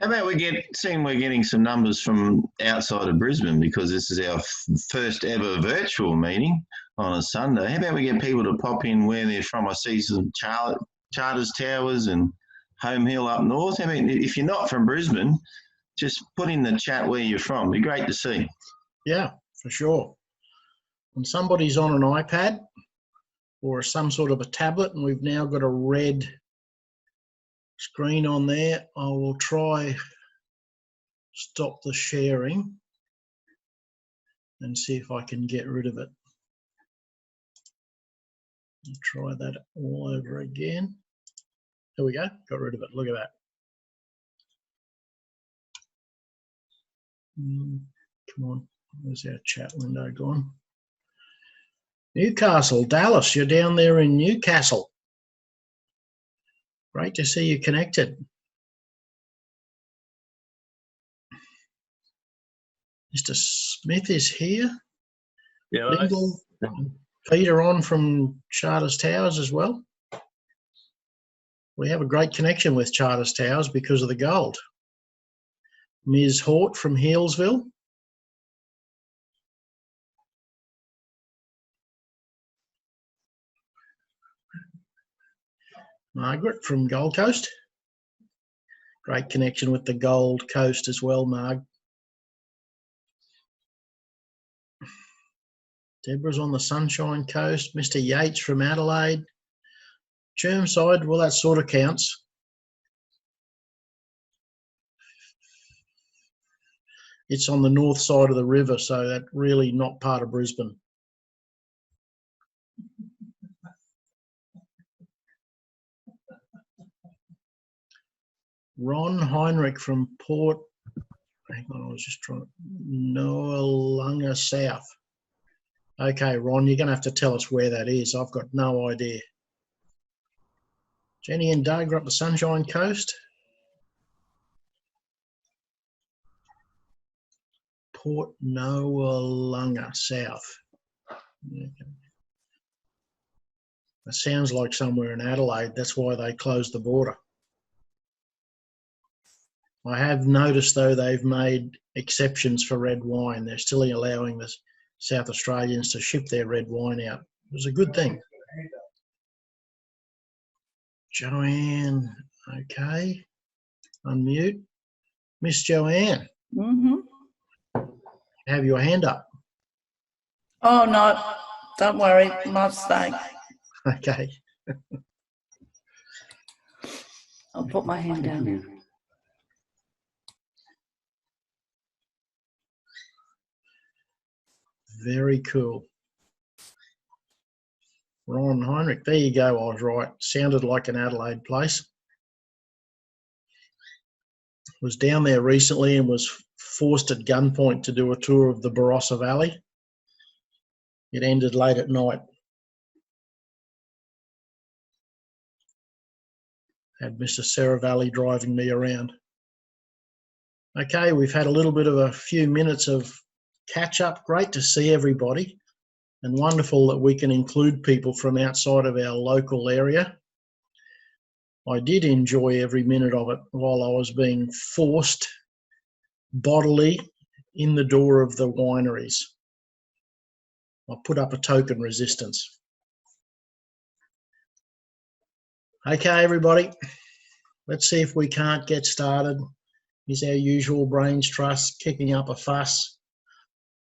How about seeing we're getting some numbers from outside of Brisbane, because this is our first ever virtual meeting on a Sunday. How about we get people to pop in where they're from? I see some Charters Towers and Home Hill up north. I mean, if you're not from Brisbane, just put in the chat where you're from. It'd be great to see. Yeah, for sure. When somebody's on an iPad or some sort of a tablet and we've now got a red screen on there, I will try stop the sharing and see if I can get rid of it. I'll try that all over again. There we go, got rid of it. Look at that. Come on, where's our chat window gone? Newcastle, Dallas, you're down there in Newcastle. Great to see you connected. Mr. Smith is here. Yeah, Lingle, Peter on from Charters Towers as well. We have a great connection with Charters Towers because of the gold. Ms. Hort from Healesville. Margaret from Gold Coast. Great connection with the Gold Coast as well, Marg. Deborah's on the Sunshine Coast. Mr. Yates from Adelaide. Chermside, well, that sort of counts. It's on the north side of the river, so that's really not part of Brisbane. Ron Heinrich from Port, hang on, I was just trying to, Noarlunga South. Okay, Ron, you're going to have to tell us where that is. I've got no idea. Jenny and Doug are up the Sunshine Coast. Port Noarlunga South. Okay. That sounds like somewhere in Adelaide. That's why they closed the border. I have noticed, though, they've made exceptions for red wine. They're still allowing the South Australians to ship their red wine out. It was a good thing. Joanne, okay. Unmute. Miss Joanne. Have your hand up. Oh, no, don't worry, my mistake. Okay. I'll put my hand down. Very cool. Ron Heinrich, there you go, I was right. Sounded like an Adelaide place. Was down there recently and was forced at gunpoint to do a tour of the Barossa Valley. It ended late at night. Had Mr. Seravalli driving me around. Okay, we've had a little bit of a few minutes of catch up. Great to see everybody and wonderful that we can include people from outside of our local area. I did enjoy every minute of it while I was being forced bodily in the door of the wineries. I put up a token resistance. Okay, everybody, let's see if we can't get started. Here's our usual Brains Trust kicking up a fuss.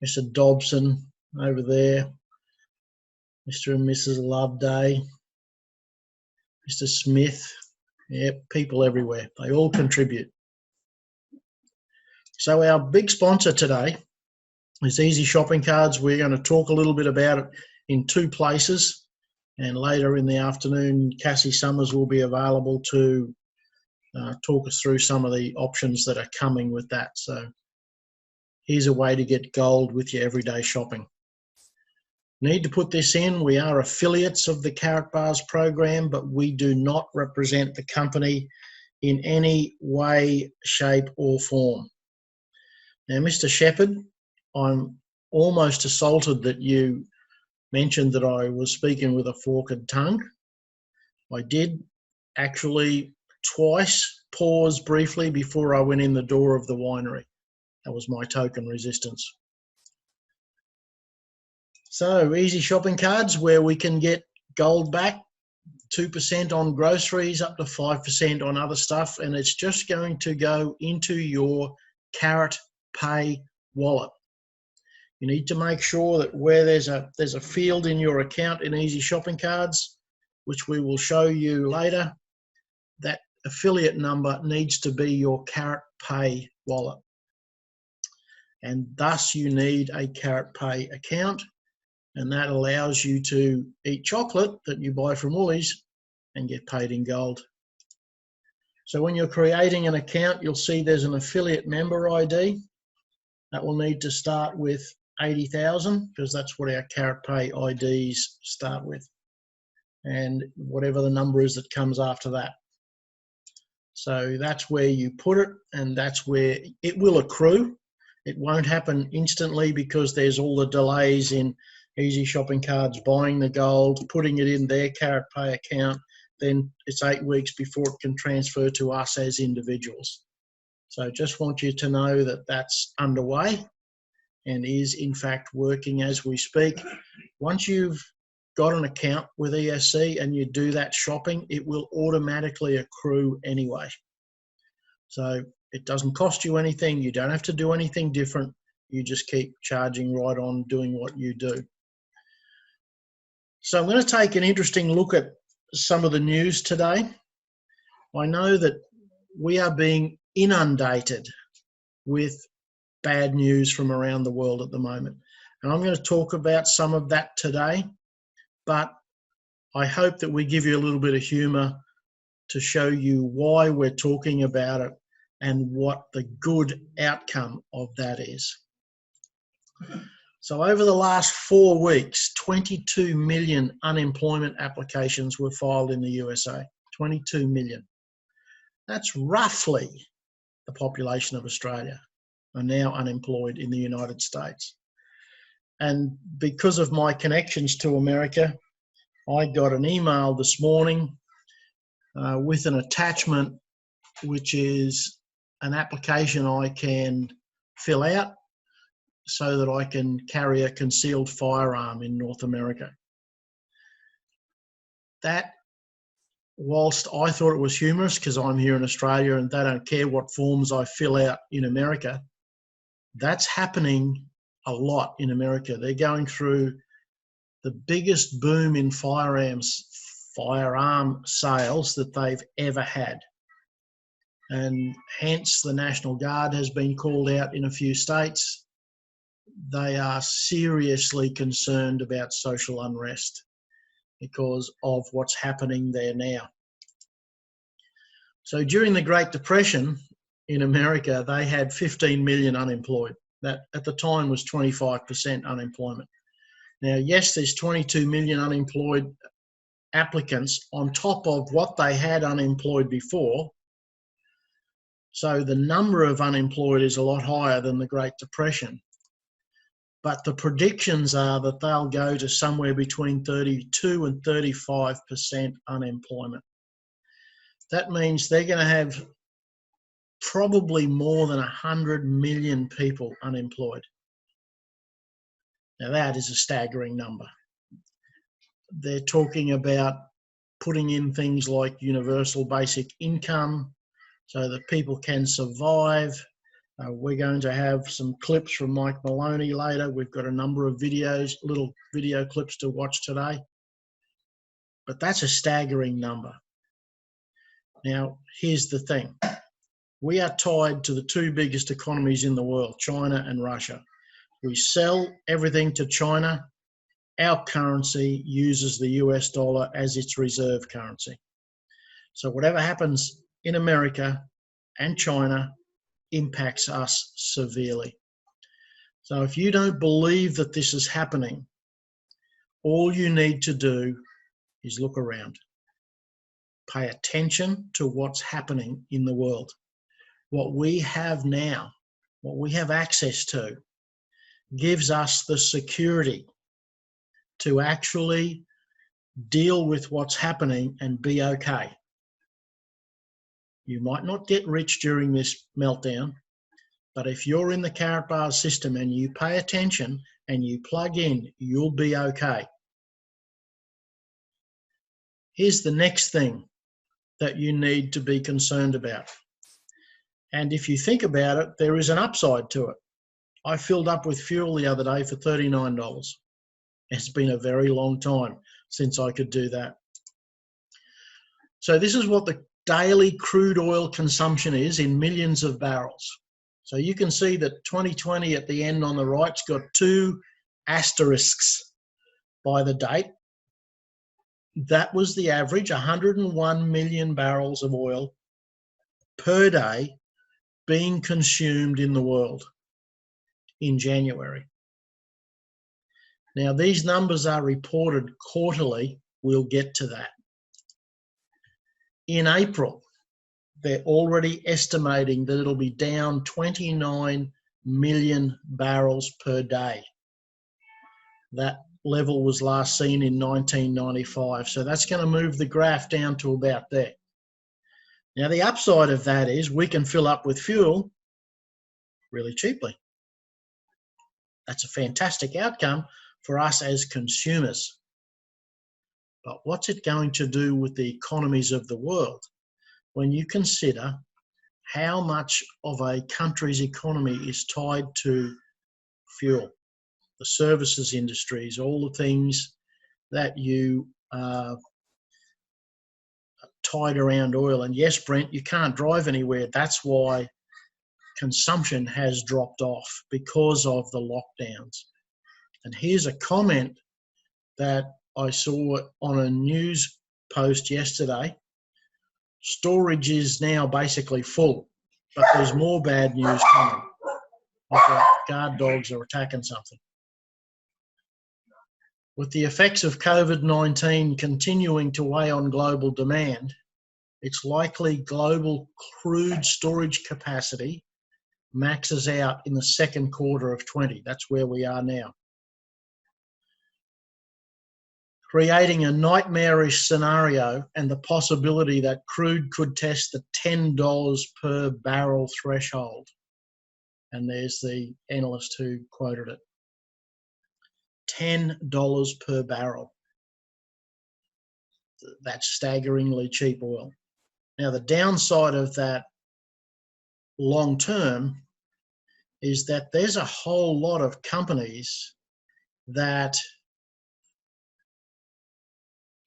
Mr. Dobson over there. Mr. and Mrs. Loveday. Mr. Smith. Yep, people everywhere. They all contribute. So our big sponsor today is Easy Shopping Cards. We're going to talk a little bit about it in two places. And later in the afternoon, Cassie Summers will be available to talk us through some of the options that are coming with that. So here's a way to get gold with your everyday shopping. Need to put this in. We are affiliates of the Karatbars program, but we do not represent the company in any way, shape or form. Now, Mr. Shepherd, I'm almost assaulted that you mentioned that I was speaking with a forked tongue. I did actually twice pause briefly before I went in the door of the winery. That was my token resistance. So easy shopping cards where we can get gold back, 2% on groceries, up to 5% on other stuff, and it's just going to go into your Karat Pay wallet. You need to make sure that where there's a field in your account in easy shopping cards, which we will show you later, that affiliate number needs to be your Karat Pay wallet. And thus you need a Karat Pay account, and that allows you to eat chocolate that you buy from Woolies and get paid in gold. So when you're creating an account, you'll see there's an affiliate member ID. That will need to start with 80,000 because that's what our Karat Pay IDs start with, and whatever the number is that comes after that. So that's where you put it, and that's where it will accrue. It won't happen instantly because there's all the delays in easy shopping cards buying the gold, putting it in their Karat Pay account. Then it's 8 weeks before it can transfer to us as individuals. So just want you to know that that's underway and is in fact working as we speak. Once you've got an account with ESC and you do that shopping, it will automatically accrue anyway. So it doesn't cost you anything. You don't have to do anything different. You just keep charging right on doing what you do. So I'm going to take an interesting look at some of the news today. I know that we are being inundated with bad news from around the world at the moment. And I'm going to talk about some of that today, but I hope that we give you a little bit of humour to show you why we're talking about it and what the good outcome of that is. So over the last 4 weeks, 22 million unemployment applications were filed in the USA. 22 million. That's roughly the population of Australia are now unemployed in the United States. And because of my connections to America, I got an email this morning with an attachment, which is an application I can fill out so that I can carry a concealed firearm in North America. That, whilst I thought it was humorous because I'm here in Australia and they don't care what forms I fill out in America, that's happening a lot in America. They're going through the biggest boom in firearm sales that they've ever had. And hence the National Guard has been called out in a few states. They are seriously concerned about social unrest because of what's happening there now. So during the Great Depression in America, they had 15 million unemployed. That at the time was 25% unemployment. Now, yes, there's 22 million unemployed applicants on top of what they had unemployed before. So the number of unemployed is a lot higher than the Great Depression. But the predictions are that they'll go to somewhere between 32 and 35% unemployment. That means they're going to have probably more than 100 million people unemployed. Now that is a staggering number. They're talking about putting in things like universal basic income so that people can survive. We're going to have some clips from Mike Maloney later. We've got a number of videos, little video clips to watch today. But that's a staggering number. Now, here's the thing. We are tied to the two biggest economies in the world, China and Russia. We sell everything to China. Our currency uses the US dollar as its reserve currency. So whatever happens in America and China impacts us severely. So if you don't believe that this is happening, all you need to do is look around. Pay attention to what's happening in the world. What we have now, what we have access to, gives us the security to actually deal with what's happening and be okay. You might not get rich during this meltdown, but if you're in the Karatbars system and you pay attention and you plug in, you'll be okay. Here's the next thing that you need to be concerned about. And if you think about it, there is an upside to it. I filled up with fuel the other day for $39. It's been a very long time since I could do that. So this is what the daily crude oil consumption is in millions of barrels. So you can see that 2020 at the end on the right's got 2 asterisks by the date. That was the average, 101 million barrels of oil per day being consumed in the world in January. Now, these numbers are reported quarterly. We'll get to that. In April, they're already estimating that it'll be down 29 million barrels per day. That level was last seen in 1995. So that's going to move the graph down to about there. Now, the upside of that is we can fill up with fuel really cheaply. That's a fantastic outcome for us as consumers. But what's it going to do with the economies of the world when you consider how much of a country's economy is tied to fuel, the services industries, all the things that you tied around oil? And yes, Brent, you can't drive anywhere. That's why consumption has dropped off, because of the lockdowns. And here's a comment that I saw on a news post yesterday. Storage is now basically full, but there's more bad news coming. Like guard dogs are attacking something. With the effects of COVID-19 continuing to weigh on global demand, it's likely global crude storage capacity maxes out in the second quarter of 20. That's where we are now. Creating a nightmarish scenario and the possibility that crude could test the $10 per barrel threshold. And there's the analyst who quoted it. $10 per barrel. That's staggeringly cheap oil. Now, the downside of that long term is that there's a whole lot of companies that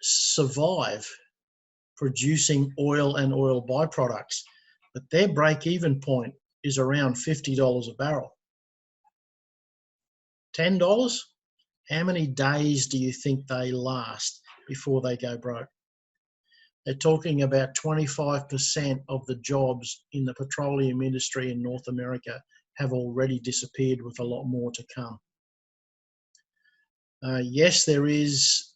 survive producing oil and oil byproducts, but their break-even point is around $50 a barrel. $10? How many days do you think they last before they go broke? They're talking about 25% of the jobs in the petroleum industry in North America have already disappeared, with a lot more to come. Yes, there is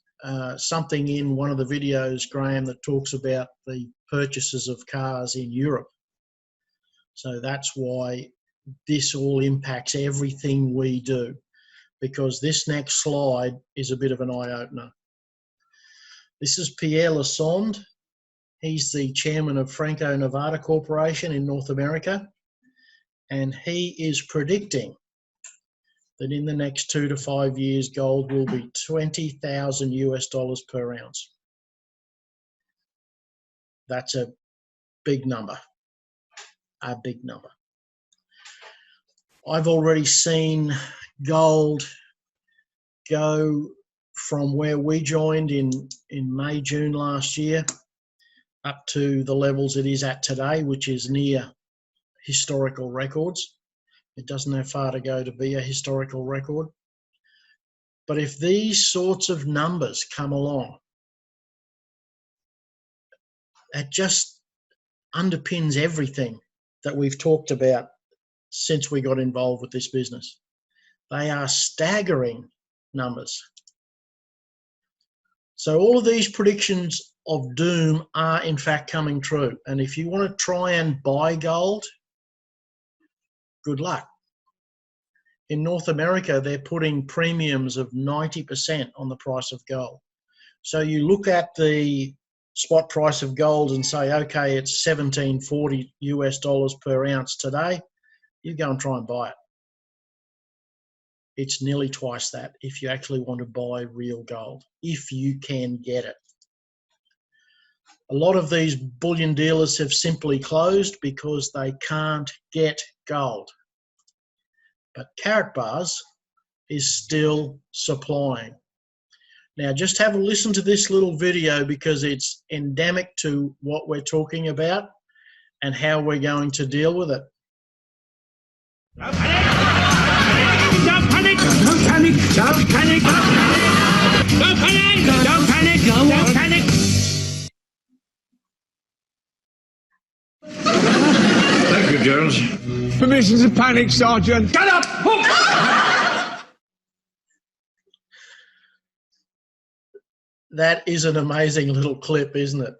something in one of the videos, Graham, that talks about the purchases of cars in Europe. So that's why this all impacts everything we do, because this next slide is a bit of an eye-opener. This is Pierre Lassonde. He's the chairman of Franco-Nevada Corporation in North America, and he is predicting that in the next 2 to 5 years, gold will be $20,000 US per ounce. That's a big number, a big number. I've already seen gold go from where we joined in May, June last year up to the levels it is at today, which is near historical records. It doesn't have far to go to be a historical record. But if these sorts of numbers come along, it just underpins everything that we've talked about since we got involved with this business. They are staggering numbers. So all of these predictions of doom are in fact coming true. And if you want to try and buy gold, good luck. In North America, they're putting premiums of 90% on the price of gold. So you look at the spot price of gold and say, okay, it's $17.40 US per ounce today, you go and try and buy it. It's nearly twice that if you actually want to buy real gold, if you can get it. A lot of these bullion dealers have simply closed because they can't get gold. But Karatbars is still supplying. Now, just have a listen to this little video because it's endemic to what we're talking about and how we're going to deal with it. Don't panic! Don't panic! Don't panic! Don't panic! Don't panic! Don't panic! Thank you, Jones. Permission to panic, Sergeant. Get up! That is an amazing little clip, isn't it?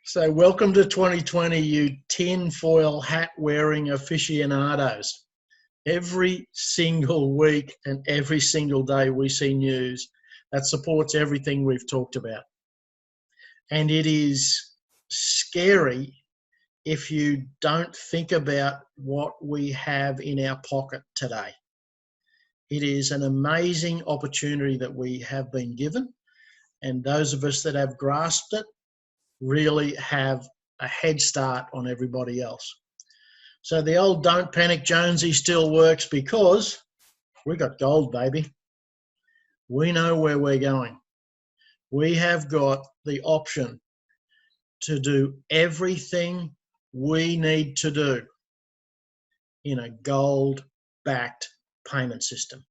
So welcome to 2020, you tinfoil hat-wearing aficionados. Every single week and every single day we see news that supports everything we've talked about. And it is scary if you don't think about what we have in our pocket today. It is an amazing opportunity that we have been given, and those of us that have grasped it really have a head start on everybody else. So the old don't panic Jonesy still works because we got gold, baby. We know where we're going. We have got the option to do everything we need to do in a gold-backed payment system.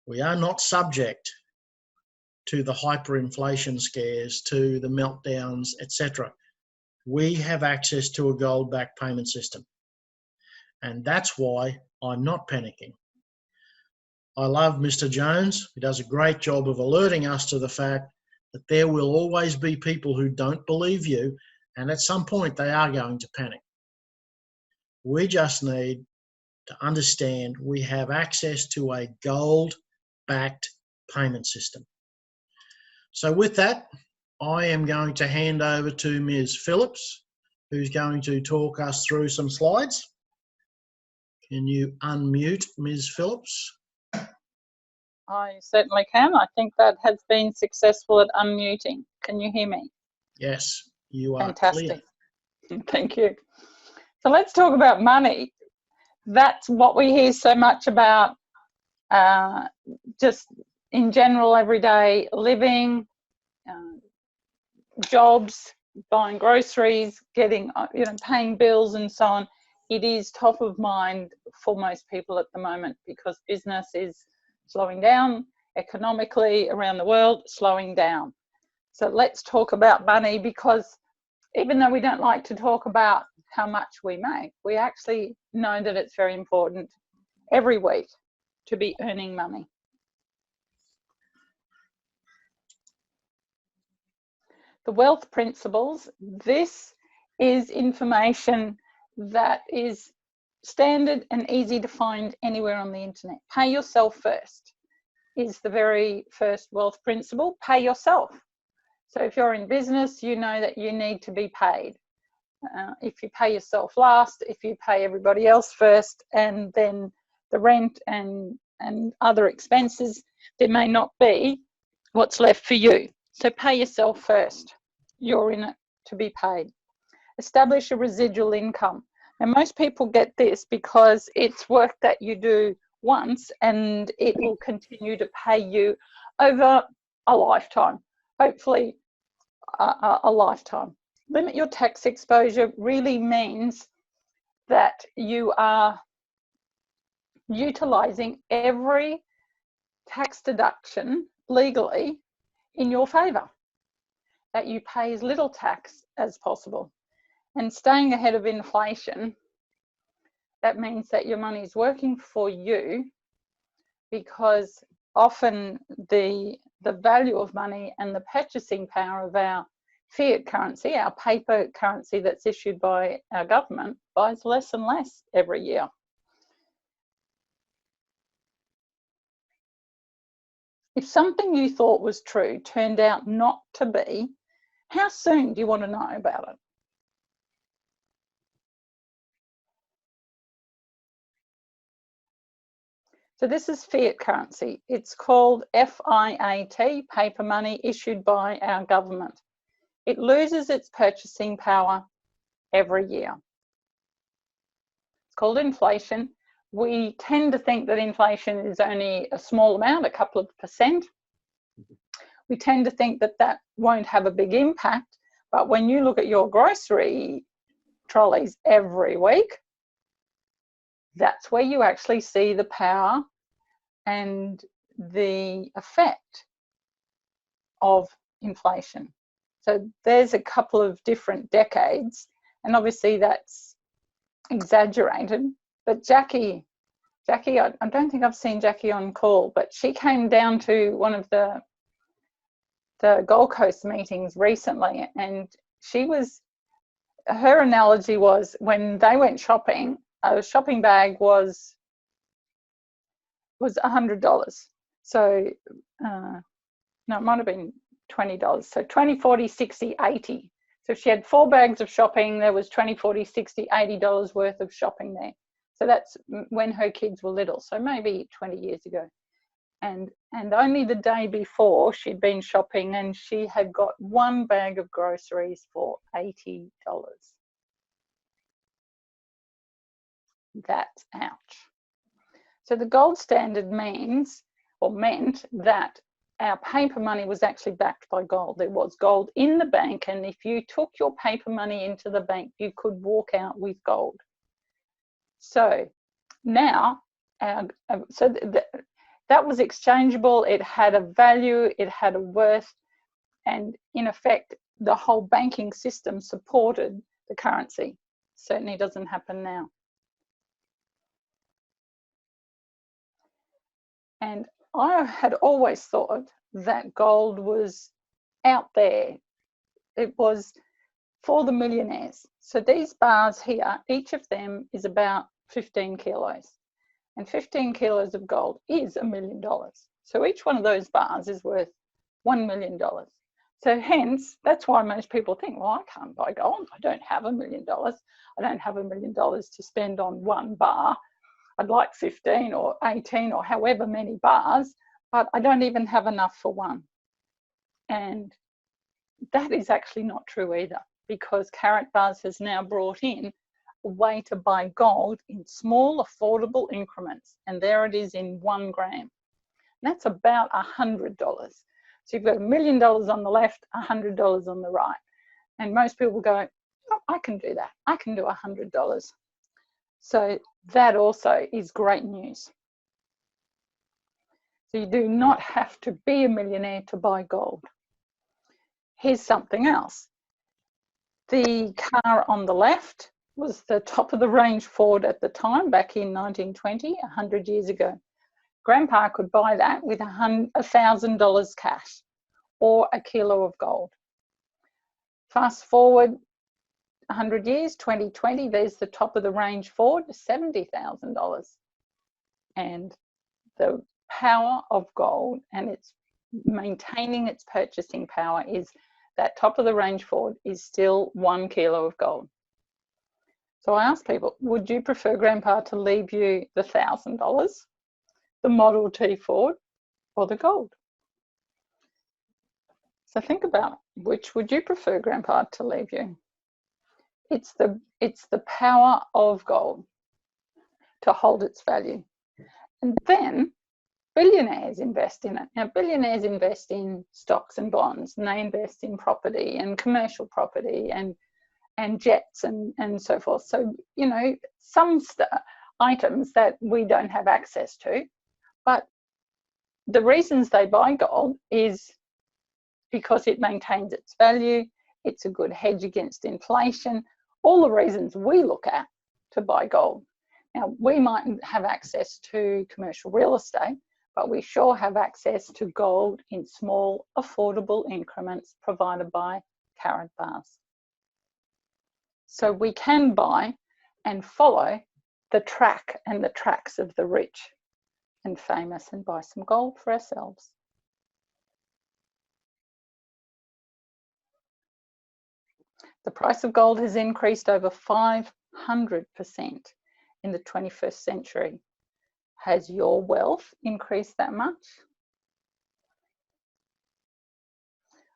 We are not subject to the hyperinflation scares, to the meltdowns, etc. We have access to a gold-backed payment system. And that's why I'm not panicking. I love Mr. Jones. He does a great job of alerting us to the fact that there will always be people who don't believe you, and at some point they are going to panic. We just need to understand we have access to a gold-backed payment system. So with that, I am going to hand over to Ms. Phillips, who's going to talk us through some slides. Can you unmute Ms. Phillips? I certainly can. I think that has been successful at unmuting. Can you hear me? Yes, you are Fantastic. clear. Thank you. So let's talk about money. That's what we hear so much about, just in general, everyday living, jobs, buying groceries, getting, paying bills and so on. It is top of mind for most people at the moment because business is slowing down economically around the world, slowing down. So let's talk about money, because even though we don't like to talk about how much we make, we actually know that it's very important every week to be earning money. The wealth principles, this is information that is standard and easy to find anywhere on the internet. Pay yourself first is the very first wealth principle. Pay yourself. So if you're in business, you know that you need to be paid. If you pay yourself last, if you pay everybody else first, and then the rent and other expenses, there may not be what's left for you. So pay yourself first. You're in it to be paid. Establish a residual income. And most people get this because it's work that you do once and it will continue to pay you over a lifetime, hopefully a lifetime. Limit your tax exposure really means that you are utilising every tax deduction legally in your favour, that you pay as little tax as possible. And staying ahead of inflation, that means that your money is working for you, because often the value of money and the purchasing power of our fiat currency, our paper currency that's issued by our government, buys less and less every year. If something you thought was true turned out not to be, How soon do you want to know about it? So this is fiat currency. It's called FIAT, paper money issued by our government. It loses its purchasing power every year. It's called inflation. We tend to think that inflation is only a small amount, a couple of percent. We tend to think that that won't have a big impact, but when you look at your grocery trolleys every week, that's where you actually see the power and the effect of inflation. So there's a couple of different decades, and obviously that's exaggerated, but Jackie, I don't think I've seen Jackie on call, but she came down to one of the Gold Coast meetings recently, and her analogy was when they went shopping, a shopping bag was $100. So no, it might have been $20. So 20, 40, 60, 80. So if she had 4 bags of shopping, there was 20, 40, 60, $80 worth of shopping there. So that's when her kids were little, so maybe 20 years ago. And only the day before she'd been shopping and she had got 1 bag of groceries for $80. That's ouch. So the gold standard meant that our paper money was actually backed by gold. There was gold in the bank, and if you took your paper money into the bank, you could walk out with gold. So now, that was exchangeable, it had a value, it had a worth, and in effect, the whole banking system supported the currency. Certainly doesn't happen now. And I had always thought that gold was out there. It was for the millionaires. So these bars here, each of them is about 15 kilos. And 15 kilos of gold is $1 million. So each one of those bars is worth $1 million. So hence, that's why most people think, well, I can't buy gold. I don't have $1 million. I don't have $1 million to spend on 1 bar. I'd like 15 or 18 or however many bars, but I don't even have enough for 1. And that is actually not true either, because Karatbars has now brought in a way to buy gold in small, affordable increments. And there it is in 1 gram. And that's about $100. So you've got $1 million on the left, $100 on the right. And most people go, oh, I can do that. I can do $100. So that also is great news. So you do not have to be a millionaire to buy gold. Here's something else. The car on the left was the top of the range Ford at the time, back in 1920, 100 years ago. Grandpa could buy that with $1,000 cash or a kilo of gold. Fast forward 100 years, 2020, there's the top of the range Ford, $70,000. And the power of gold and its maintaining its purchasing power is that top of the range Ford is still 1 kilo of gold. So I ask people, would you prefer Grandpa to leave you the $1,000, the Model T Ford, or the gold? So think about it. Which would you prefer Grandpa to leave you? It's the power of gold to hold its value. And then billionaires invest in it. Now, billionaires invest in stocks and bonds, and they invest in property and commercial property and jets and so forth. So, you know, some items that we don't have access to, but the reasons they buy gold is because it maintains its value, it's a good hedge against inflation, all the reasons we look at to buy gold. Now, we mightn't have access to commercial real estate, but we sure have access to gold in small, affordable increments provided by Karatbars. So we can buy and follow the track and the tracks of the rich and famous and buy some gold for ourselves. The price of gold has increased over 500% in the 21st century. Has your wealth increased that much?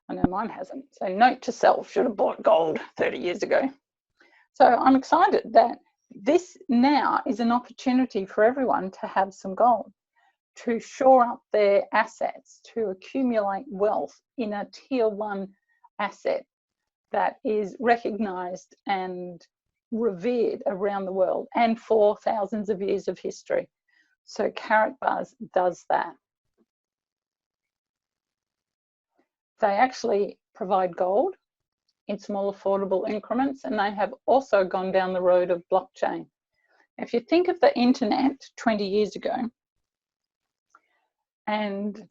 I know mine hasn't. So note to self, should have bought gold 30 years ago. So I'm excited that this now is an opportunity for everyone to have some gold, to shore up their assets, to accumulate wealth in a tier 1 asset that is recognized and revered around the world and for thousands of years of history. So Karatbars does that. They actually provide gold in small affordable increments, and they have also gone down the road of blockchain. If you think of the internet 20 years ago, and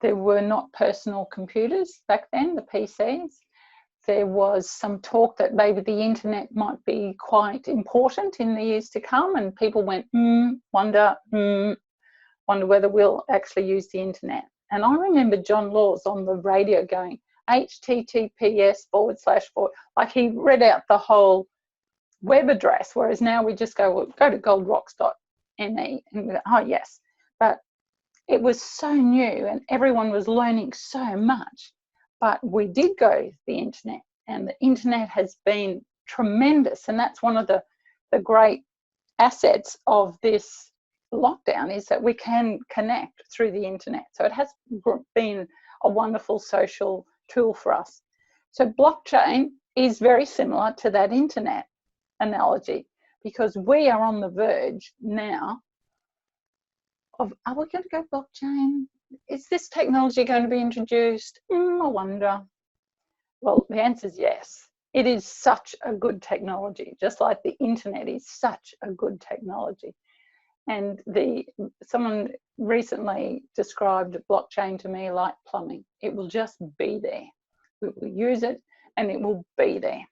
there were not personal computers back then, the PCs, there was some talk that maybe the internet might be quite important in the years to come, and people went, wonder whether we'll actually use the internet. And I remember John Laws on the radio going, HTTPS // like he read out the whole web address, whereas now we just go, well, go to goldrocks.me and go, oh yes. But it was so new and everyone was learning so much. But we did go to the internet, and the internet has been tremendous. And that's one of the great assets of this lockdown, is that we can connect through the internet. So it has been a wonderful social tool for us. So blockchain is very similar to that internet analogy, because we are on the verge now of, are we going to go blockchain? Is this technology going to be introduced? I wonder. Well, the answer is yes. It is such a good technology, just like the internet is such a good technology. And someone recently described blockchain to me like plumbing. It will just be there. We will use it and it will be there.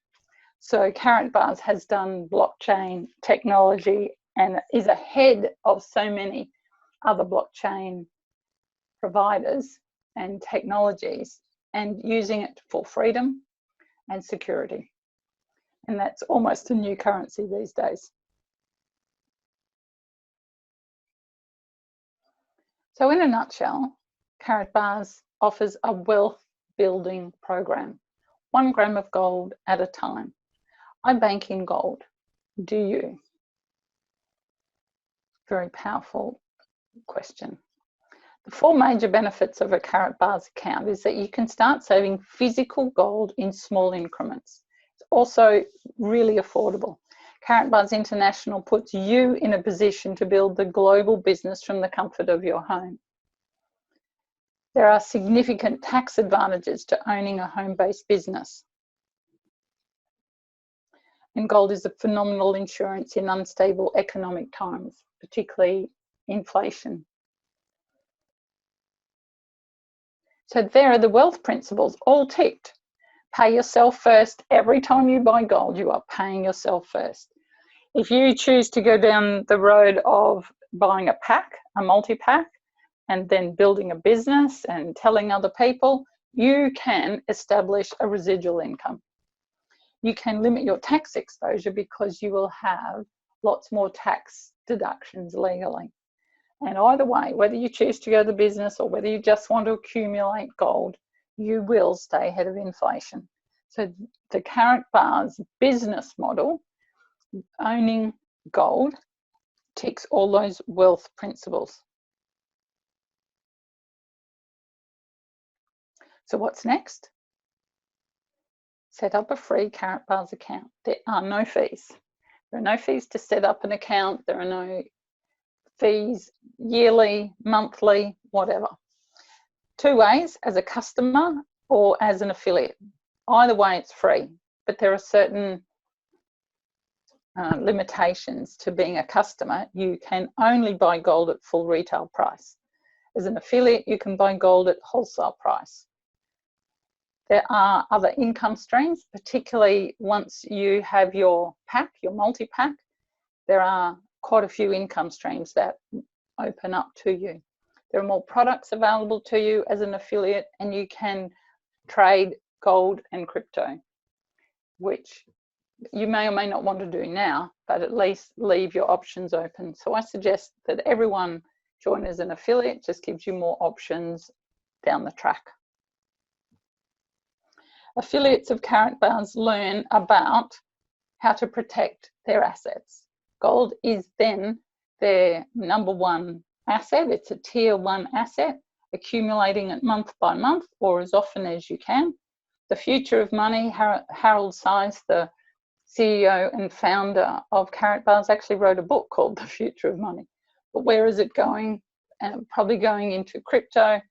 So Karatbars has done blockchain technology and is ahead of so many other blockchain providers and technologies, and using it for freedom and security. And that's almost a new currency these days. So in a nutshell, Karatbars offers a wealth building program, 1 gram of gold at a time. I bank in gold. Do you? Very powerful question. The 4 major benefits of a Karatbars account is that you can start saving physical gold in small increments. It's also really affordable. Karatbars International puts you in a position to build the global business from the comfort of your home. There are significant tax advantages to owning a home-based business. And gold is a phenomenal insurance in unstable economic times, particularly inflation. So there are the wealth principles all ticked. Pay yourself first. Every time you buy gold, you are paying yourself first. If you choose to go down the road of buying a pack, a multi-pack, and then building a business and telling other people, you can establish a residual income. You can limit your tax exposure because you will have lots more tax deductions legally. And either way, whether you choose to go to business or whether you just want to accumulate gold, you will stay ahead of inflation. So the Karatbars business model, owning gold, ticks all those wealth principles. So what's next? Set up a free Karatbars account. There are no fees. There are no fees to set up an account. There are no fees yearly, monthly, whatever. 2 ways, as a customer or as an affiliate. Either way, it's free, but there are certain limitations to being a customer. You can only buy gold at full retail price. As an affiliate, you can buy gold at wholesale price. There are other income streams, particularly once you have your pack, your multi-pack. There are quite a few income streams that open up to you. There are more products available to you as an affiliate, and you can trade gold and crypto. which you may or may not want to do now, but at least leave your options open. So I suggest that everyone join as an affiliate, just gives you more options down the track. Affiliates of Karatbars learn about how to protect their assets. Gold is then their #1 asset. It's a tier 1 asset, accumulating it month by month or as often as you can. The future of money, Harold Size, the CEO and founder of Karatbars, actually wrote a book called The Future of Money. But where is it going? Probably going into crypto,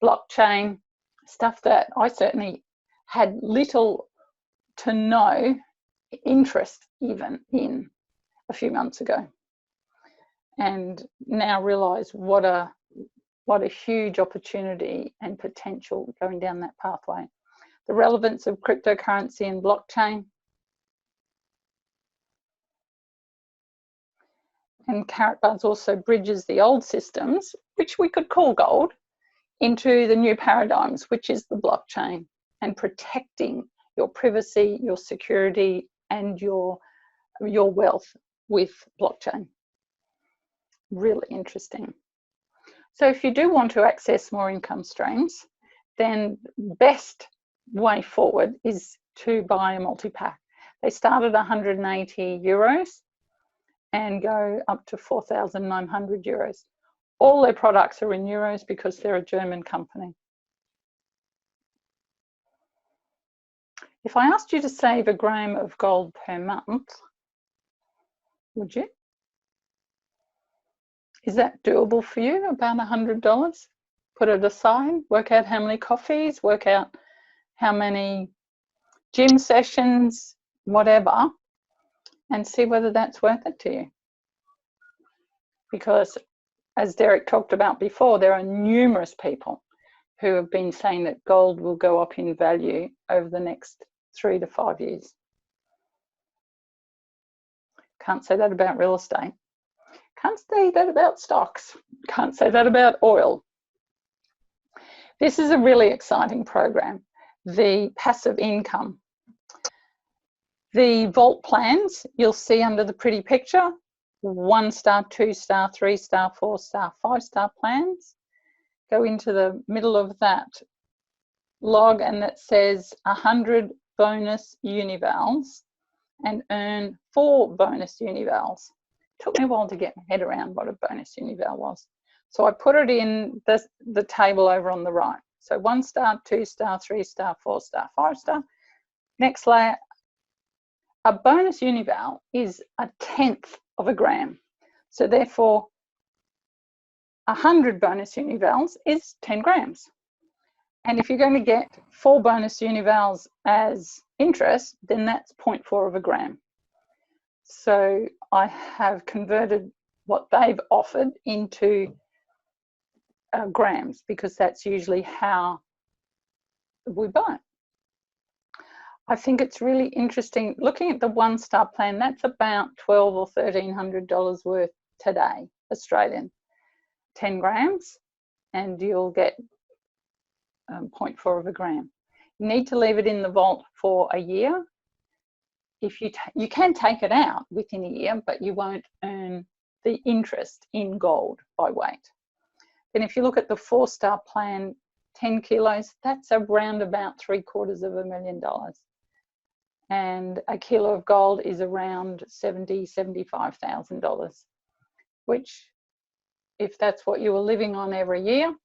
blockchain, stuff that I certainly had little to no interest even in a few months ago, and now realize what a huge opportunity and potential going down that pathway. The relevance of cryptocurrency and blockchain. And Karatbars also bridges the old systems, which we could call gold, into the new paradigms, which is the blockchain, and protecting your privacy, your security, and your wealth with blockchain. Really interesting. So if you do want to access more income streams, then best way forward is to buy a multi-pack. They start at 180 euros and go up to 4,900 euros. All their products are in euros because they're a German company. If I asked you to save a gram of gold per month, would you? Is that doable for you? About $100? Put it aside, work out how many coffees, work out how many gym sessions, whatever, and see whether that's worth it to you. Because as Derek talked about before, there are numerous people who have been saying that gold will go up in value over the next 3 to 5 years. Can't say that about real estate. Can't say that about stocks. Can't say that about oil. This is a really exciting program, the passive income. The vault plans you'll see under the pretty picture, 1-star, 2-star, 3-star, 4-star, 5-star plans. Go into the middle of that log and that says 100 bonus univals and earn 4 bonus univals. Took me a while to get my head around what a bonus unival was. So I put it in the table over on the right. So 1-star, 2-star, 3-star, 4-star, 5-star. Next layer, a bonus unival is 1/10 of a gram. So therefore, 100 bonus univals is 10 grams. And if you're going to get 4 bonus univals as interest, then that's 0.4 of a gram. So I have converted what they've offered into grams, because that's usually how we buy it. I think it's really interesting. Looking at the 1-star plan, that's about $1,200 or $1,300 worth today, Australian. 10 grams, and you'll get 0.4 of a gram. You need to leave it in the vault for a year. If you can take it out within a year, but you won't earn the interest in gold by weight. Then if you look at the 4-star plan, 10 kilos, that's around about $750,000. And a kilo of gold is around $75,000, which, if that's what you were living on every year,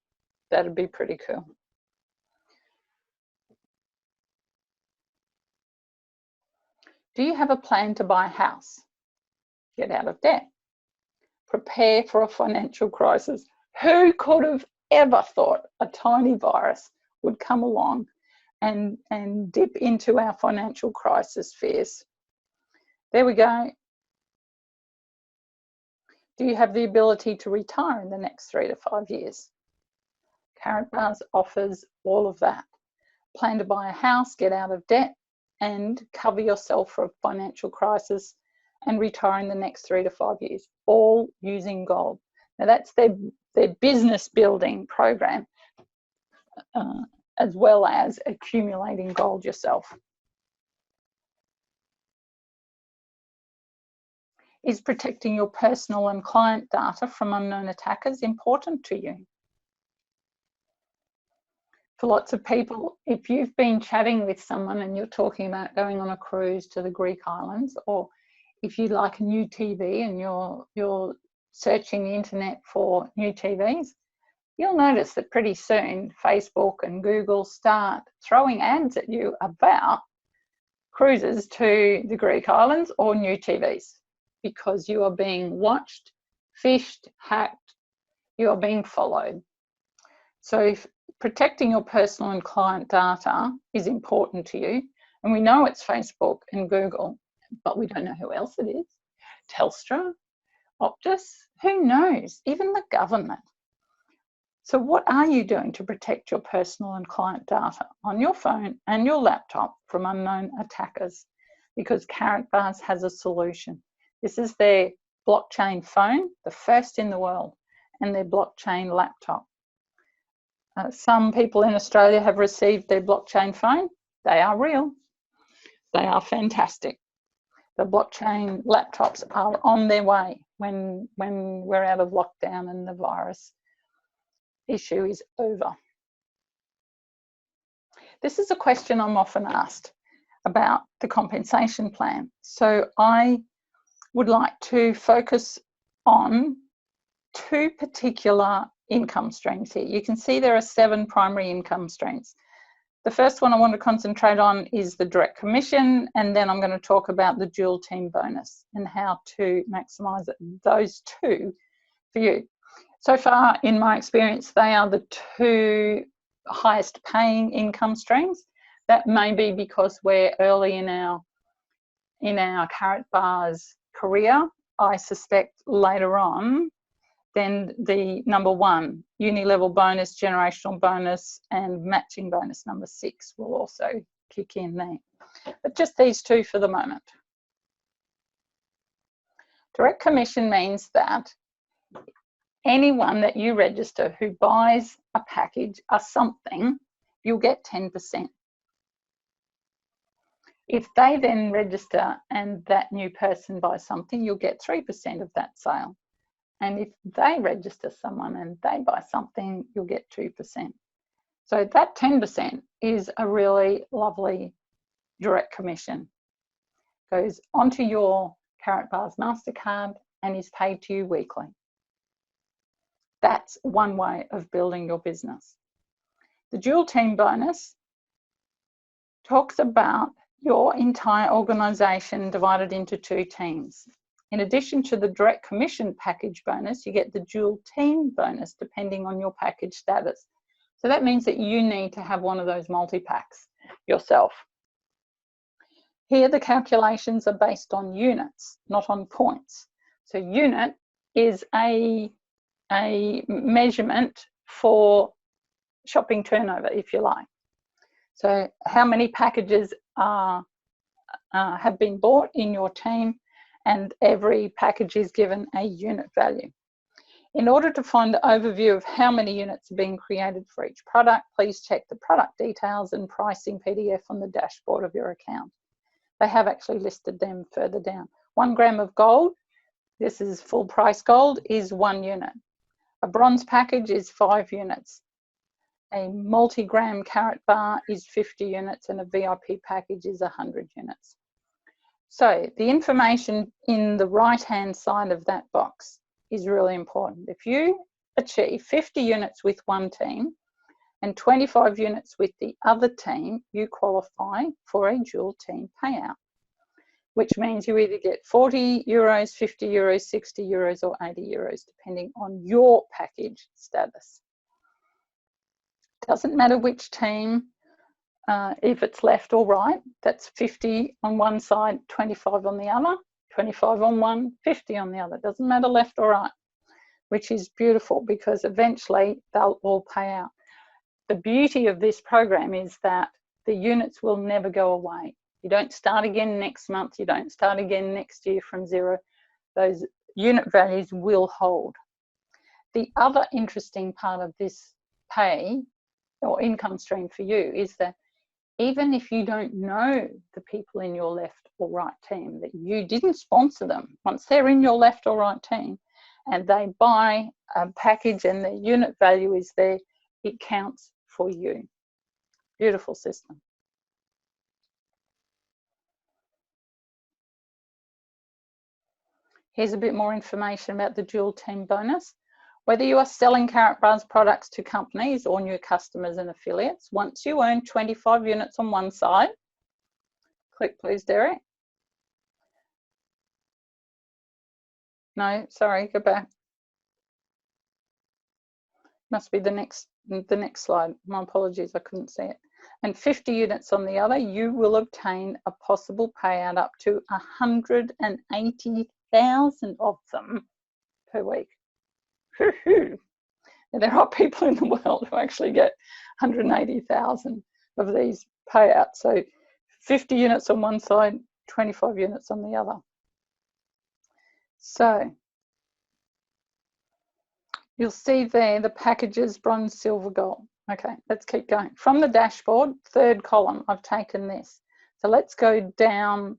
that'd be pretty cool. Do you have a plan to buy a house? Get out of debt. Prepare for a financial crisis. Who could have ever thought a tiny virus would come along and dip into our financial crisis fears? There we go. Do you have the ability to retire in the next 3 to 5 years? Karatbars offers all of that. Plan to buy a house, get out of debt, and cover yourself for a financial crisis and retire in the next 3 to 5 years, all using gold. Now that's their business building program, as well as accumulating gold yourself. Is protecting your personal and client data from unknown attackers important to you? For lots of people, if you've been chatting with someone and you're talking about going on a cruise to the Greek islands, or if you like a new TV and you're searching the internet for new TVs, you'll notice that pretty soon Facebook and Google start throwing ads at you about cruises to the Greek islands or new TVs, because you are being watched, fished, hacked, you are being followed. So if protecting your personal and client data is important to you, and we know it's Facebook and Google, but we don't know who else it is, Telstra, Optus, who knows, even the government. So what are you doing to protect your personal and client data on your phone and your laptop from unknown attackers? Because Karatbars has a solution. This is their blockchain phone, the first in the world, and their blockchain laptop. Some people in Australia have received their blockchain phone. They are real. They are fantastic. The blockchain laptops are on their way when we're out of lockdown and the virus issue is over. This is a question I'm often asked about the compensation plan. So I would like to focus on two particular income streams here. You can see there are 7 primary income streams. The first one I want to concentrate on is the direct commission, and then I'm going to talk about the dual team bonus and how to maximize those two for you. So far, in my experience, they are the 2 highest paying income streams. That may be because we're early in our Karatbars career. I suspect later on, then the number 1, uni-level bonus, generational bonus, and matching bonus number 6 will also kick in there. But just these 2 for the moment. Direct commission means that anyone that you register who buys a package or something, you'll get 10%. If they then register and that new person buys something, you'll get 3% of that sale. And if they register someone and they buy something, you'll get 2%. So that 10% is a really lovely direct commission. Goes onto your Karatbars MasterCard and is paid to you weekly. That's one way of building your business. The dual team bonus talks about your entire organisation divided into 2 teams. In addition to the direct commission package bonus, you get the dual team bonus depending on your package status. So that means that you need to have one of those multi-packs yourself. Here the calculations are based on units, not on points. So unit is a measurement for shopping turnover, if you like. So how many packages have been bought in your team, and every package is given a unit value. In order to find the overview of how many units are being created for each product, please check the product details and pricing PDF on the dashboard of your account. They have actually listed them further down. 1 gram of gold, this is full price gold, is 1 unit. A bronze package is 5 units. A multi-gram Karatbar is 50 units, and a VIP package is 100 units. So the information in the right-hand side of that box is really important. If you achieve 50 units with one team and 25 units with the other team, you qualify for a dual team payout, which means you either get 40 euros, 50 euros, 60 euros, or 80 euros, depending on your package status. Doesn't matter which team, if it's left or right, that's 50 on one side, 25 on the other, 25 on one, 50 on the other. Doesn't matter left or right, which is beautiful because eventually they'll all pay out. The beauty of this program is that the units will never go away. You don't start again next month, you don't start again next year from 0. Those unit values will hold. The other interesting part of this pay or income stream for you is that even if you don't know the people in your left or right team, that you didn't sponsor them, once they're in your left or right team and they buy a package and the unit value is there, it counts for you. Beautiful system. Here's a bit more information about the dual team bonus. Whether you are selling Karatbars products to companies or new customers and affiliates, once you earn 25 units on one side, click please, Derek. No, sorry, go back. Must be the next slide. My apologies, I couldn't see it. And 50 units on the other, you will obtain a possible payout up to 180,000 of them per week. There are people in the world who actually get 180,000 of these payouts. So 50 units on one side, 25 units on the other. So you'll see there the packages, bronze, silver, gold. Okay, let's keep going. From the dashboard, third column, I've taken this. So let's go down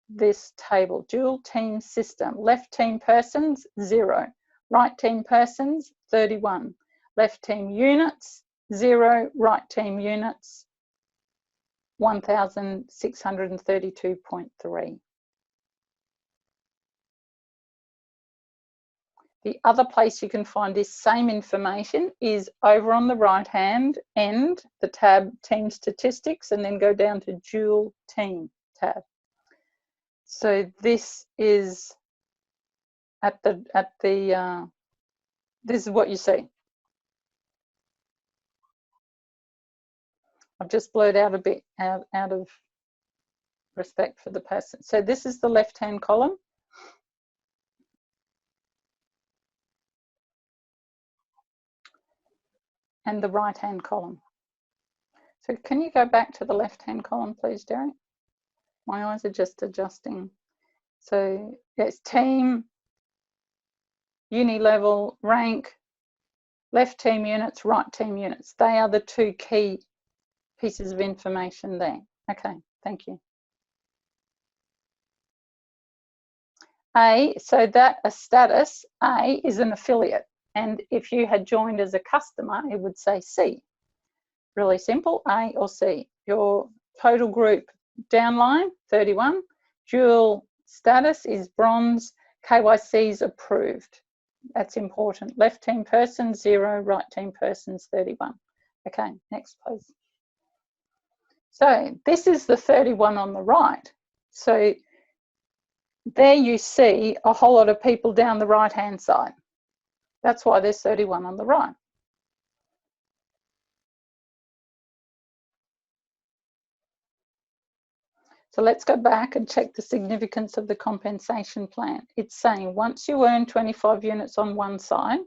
this table. Dual team system. Left team persons, 0. Right team persons, 31. Left team units, 0. Right team units, 1,632.3. The other place you can find this same information is over on the right hand end, the tab Team Statistics, and then go down to Dual Team tab. So this is this is what you see. I've just blurred out a bit out of respect for the person. So this is the left-hand column. And the right-hand column. So can you go back to the left-hand column, please, Derek? My eyes are just adjusting. So it's team, uni level, rank, left team units, right team units. They are the two key pieces of information there. Okay, thank you. So that a status, A, is an affiliate. And if you had joined as a customer, it would say C. Really simple, A or C. Your total group downline, 31. Dual status is bronze. KYC's approved. That's important. Left team persons, 0. Right team persons, 31. Okay, next please. So this is the 31 on the right. So there you see a whole lot of people down the right-hand side. That's why there's 31 on the right. So let's go back and check the significance of the compensation plan. It's saying once you earn 25 units on one side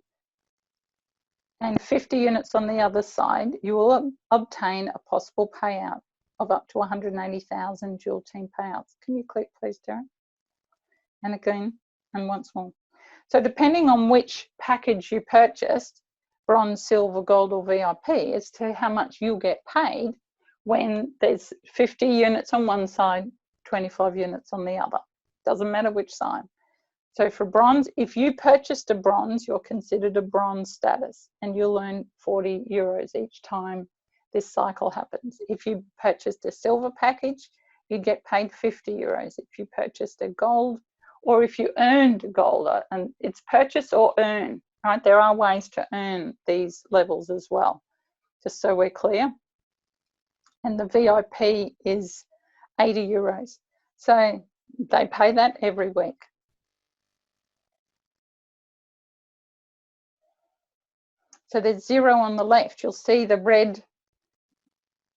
and 50 units on the other side, you will obtain a possible payout of up to 180,000 dual team payouts. Can you click please, Darren? And again, and once more. So depending on which package you purchased, bronze, silver, gold or VIP, as to how much you'll get paid when there's 50 units on one side, 25 units on the other. Doesn't matter which side. So for bronze, if you purchased a bronze, you're considered a bronze status and you'll earn 40 euros each time this cycle happens. If you purchased a silver package, you'd get paid 50 euros. If you purchased a gold, or if you earned gold, and it's purchase or earn, right? There are ways to earn these levels as well, just so we're clear. And the VIP is 80 euros. So they pay that every week. So there's 0 on the left. You'll see the red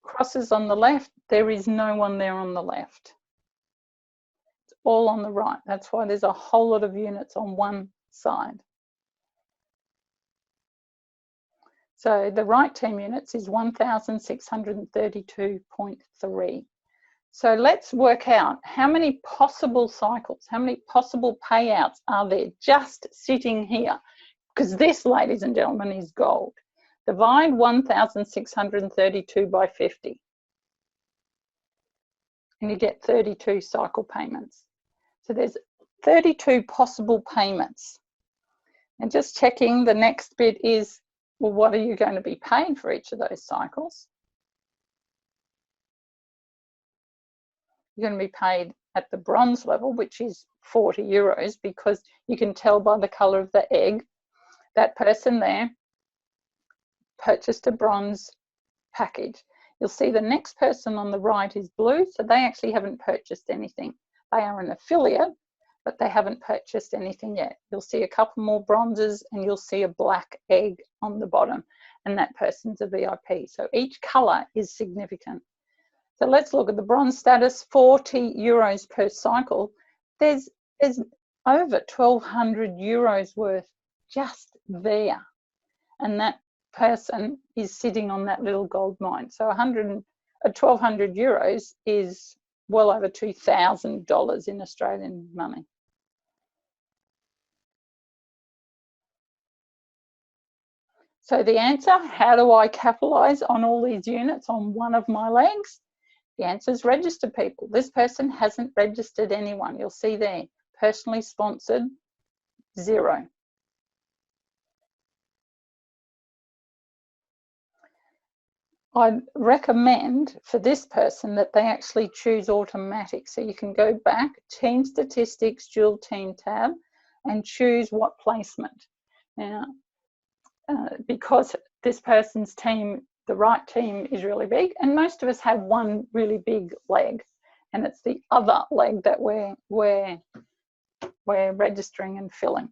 crosses on the left. There is no one there on the left. All on the right. That's why there's a whole lot of units on one side. So the right team units is 1,632.3. So let's work out how many possible cycles, how many possible payouts are there just sitting here? Because this, ladies and gentlemen, is gold. Divide 1,632 by 50. and you get 32 cycle payments. So there's 32 possible payments. And just checking, the next bit is, well, what are you going to be paid for each of those cycles? You're going to be paid at the bronze level, which is 40 euros, because you can tell by the colour of the egg that person there purchased a bronze package. You'll see the next person on the right is blue, so they actually haven't purchased anything. They are an affiliate, but they haven't purchased anything yet. You'll see a couple more bronzes and you'll see a black egg on the bottom, and that person's a VIP. So each colour is significant. So let's look at the bronze status, 40 euros per cycle. There's over 1,200 euros worth just there. And that person is sitting on that little gold mine. So 1,200 euros is well over $2,000 in Australian money. So the answer, how do I capitalise on all these units on one of my legs? The answer is register people. This person hasn't registered anyone. You'll see there, personally sponsored, 0. I'd recommend for this person that they actually choose automatic. So you can go back, team statistics, dual team tab, and choose what placement. Now, because this person's team, the right team is really big, and most of us have one really big leg, and it's the other leg that we're registering and filling.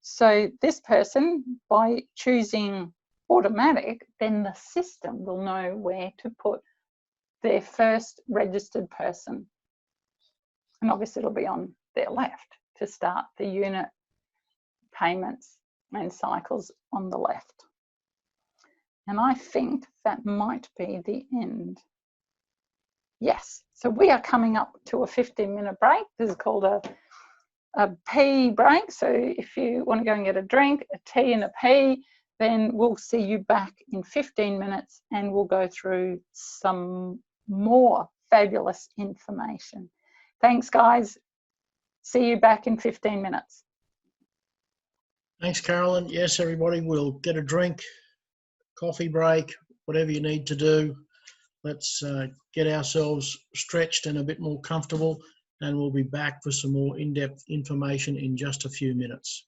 So this person, by choosing automatic, then the system will know where to put their first registered person. And obviously it'll be on their left to start the unit payments and cycles on the left. And I think that might be the end. Yes, so we are coming up to a 15-minute break. This is called a pee break. So if you want to go and get a drink, a tea and a pee, then we'll see you back in 15 minutes and we'll go through some more fabulous information. Thanks, guys. See you back in 15 minutes. Thanks, Carolyn. Yes, everybody, we'll get a drink, coffee break, whatever you need to do. Let's get ourselves stretched and a bit more comfortable, and we'll be back for some more in-depth information in just a few minutes.